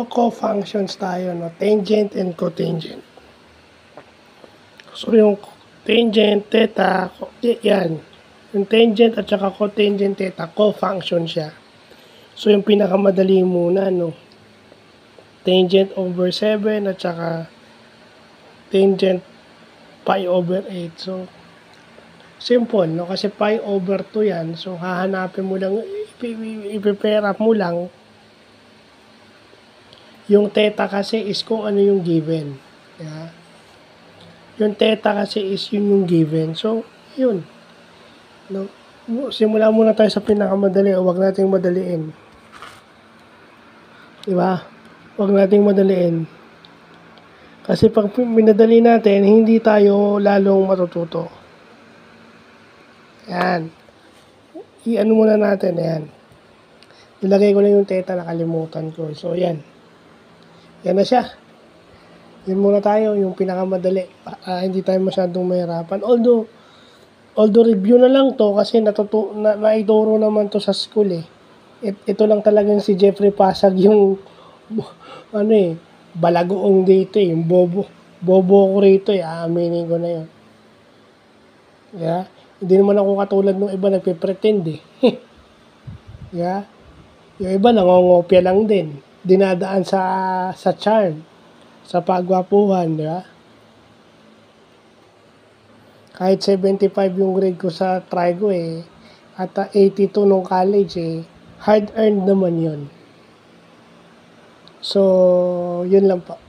co-functions tayo, no? Tangent and cotangent. So, yung tangent, theta, yan. Yung tangent at saka cotangent theta, co-function siya. So, yung pinakamadali muna, no? Tangent over 7 at saka tangent pi over 8. So, simple, no? Kasi pi over 2 yan. So, hahanapin mo lang, i-prepare up mo lang. Yung theta kasi is kung ano yung given. Yeah? Yung theta kasi is yun yung given. So, yun. No? Simula muna tayo sa pinakamadali. Huwag nating madaliin. Diba? Huwag nating madaliin. Kasi pag minadali natin, hindi tayo lalong matututo. Yan. I-ano muna natin. Yan. Nilagay ko lang yung theta, nakalimutan ko. So, yan. Yan na siya. Yan muna tayo, yung pinakamadali. Hindi tayo masyadong mahirapan. Although review na lang to kasi naituro naman to sa school eh. Ito lang talagang si Jeffrey Pasag yung balagoong dito eh. Yung bobo ko rito eh. Aaminin ko na yun. Yeah? Hindi naman ako katulad ng iba nagpe-pretend eh. Yeah? Yung iba nangongopya lang din. Dinadaan sa charm, sa pagwapuhan, di ba? Kahit 75 yung grade ko sa Trigo eh, at 82 nung college eh, hard-earned naman yun. So, yun lang po.